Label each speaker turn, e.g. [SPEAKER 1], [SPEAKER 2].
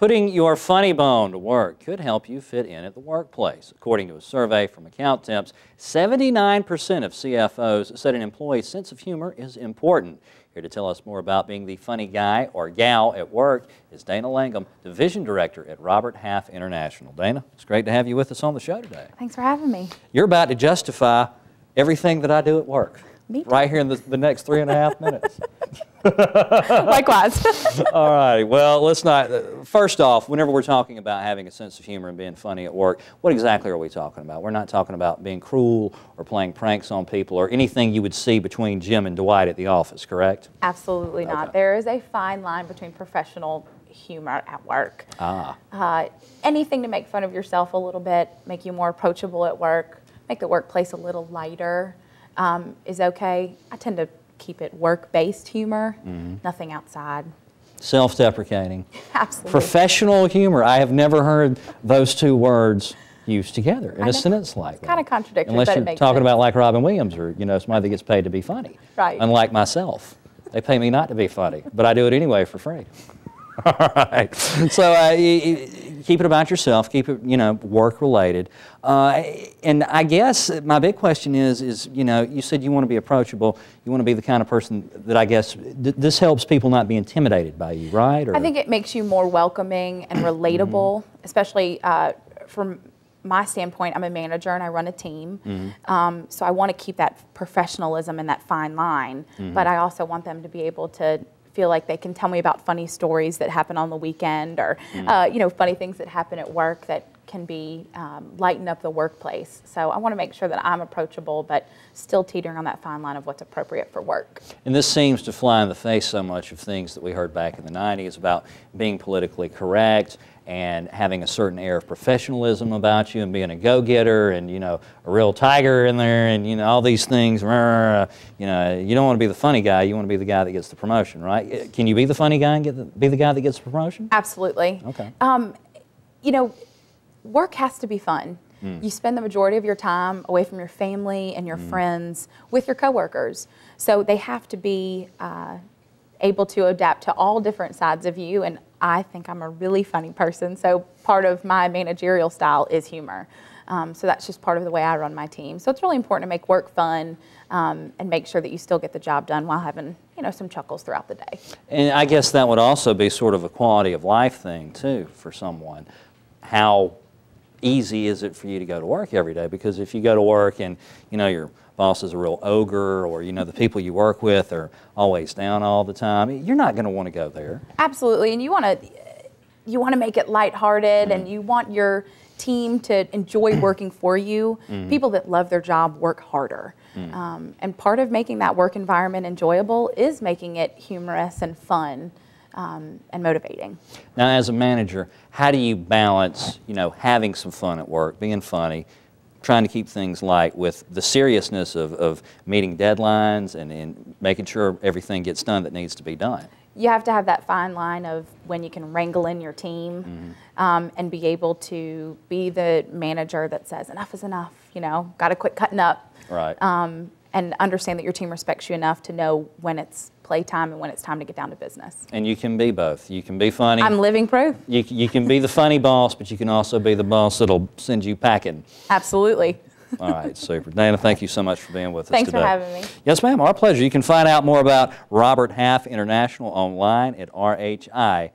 [SPEAKER 1] Putting your funny bone to work could help you fit in at the workplace. According to a survey from Accountemps, 79% of CFOs said an employee's sense of humor is important. Here to tell us more about being the funny guy or gal at work is Dana Langham, Division Director at Robert Half International. Dana, it's great to have you with us on the show today.
[SPEAKER 2] Thanks for having me.
[SPEAKER 1] You're about to justify everything that I do at work.
[SPEAKER 2] Me too.
[SPEAKER 1] Right here in the next 3.5 minutes.
[SPEAKER 2] Likewise.
[SPEAKER 1] All right. Well, let's not. First off, whenever we're talking about having a sense of humor and being funny at work, what exactly are we talking about? We're not talking about being cruel or playing pranks on people or anything you would see between Jim and Dwight at the office, correct?
[SPEAKER 2] Absolutely not.
[SPEAKER 1] Okay.
[SPEAKER 2] There is a fine line between professional humor at work. Anything to make fun of yourself a little bit, make you more approachable at work, make the workplace a little lighter is okay. I tend to keep it work-based humor, nothing outside.
[SPEAKER 1] Self-deprecating.
[SPEAKER 2] Absolutely.
[SPEAKER 1] Professional humor. I have never heard those two words used together in a sentence like that.
[SPEAKER 2] It's kind of contradictory,
[SPEAKER 1] Unless
[SPEAKER 2] but
[SPEAKER 1] you're
[SPEAKER 2] it makes
[SPEAKER 1] talking
[SPEAKER 2] sense.
[SPEAKER 1] about like Robin Williams or, you know, somebody that gets paid to be funny.
[SPEAKER 2] Right.
[SPEAKER 1] Unlike myself. They pay me not to be funny, but I do it anyway for free. All right. So keep it about yourself. Keep it, you know, work-related. And I guess my big question is, you know, you said you want to be approachable. You want to be the kind of person that I guess this helps people not be intimidated by you, right? Or?
[SPEAKER 2] I think it makes you more welcoming and relatable, especially from my standpoint. I'm a manager and I run a team, so I want to keep that professionalism and that fine line, but I also want them to be able to feel like they can tell me about funny stories that happen on the weekend or you know, funny things that happen at work that can be lighten up the workplace. So I want to make sure that I'm approachable but still teetering on that fine line of what's appropriate for work.
[SPEAKER 1] And this seems to fly in the face so much of things that we heard back in the 90s about being politically correct and having a certain air of professionalism about you and being a go-getter and, you know, a real tiger in there and, you know, all these things. You know, you don't want to be the funny guy, you want to be the guy that gets the promotion, right? Can you be the funny guy and be the guy that gets the promotion?
[SPEAKER 2] Absolutely.
[SPEAKER 1] Okay.
[SPEAKER 2] You know, work has to be fun. You spend the majority of your time away from your family and your friends with your coworkers. So they have to be able to adapt to all different sides of you, and I think I'm a really funny person, so part of my managerial style is humor. So that's just part of the way I run my team. So it's really important to make work fun and make sure that you still get the job done while having, you know, some chuckles throughout the day. And
[SPEAKER 1] I guess that would also be sort of a quality of life thing too for someone. How easy is it for you to go to work every day? Because if you go to work and, you know, your boss is a real ogre or, you know, the people you work with are always down all the time, you're not going to want to go there.
[SPEAKER 2] Absolutely, and you want to make it lighthearted and you want your team to enjoy working for you. People that love their job work harder. And part of making that work environment enjoyable is making it humorous and fun and motivating.
[SPEAKER 1] Now, as a manager, how do you balance, you know, having some fun at work, being funny, trying to keep things light with the seriousness of meeting deadlines and making sure everything gets done that needs to be done?
[SPEAKER 2] You have to have that fine line of when you can wrangle in your team and be able to be the manager that says enough is enough, you know, got to quit cutting up.
[SPEAKER 1] Right.
[SPEAKER 2] And understand that your team respects you enough to know when it's playtime and when it's time to get down to business.
[SPEAKER 1] And you can be both. You can be funny.
[SPEAKER 2] I'm living proof.
[SPEAKER 1] You can be the funny boss, but you can also be the boss that'll send you packing.
[SPEAKER 2] Absolutely.
[SPEAKER 1] All right, super. Dana, thank you so much for being with us today.
[SPEAKER 2] Thanks for having me.
[SPEAKER 1] Yes, ma'am, our pleasure. You can find out more about Robert Half International online at rhi.com.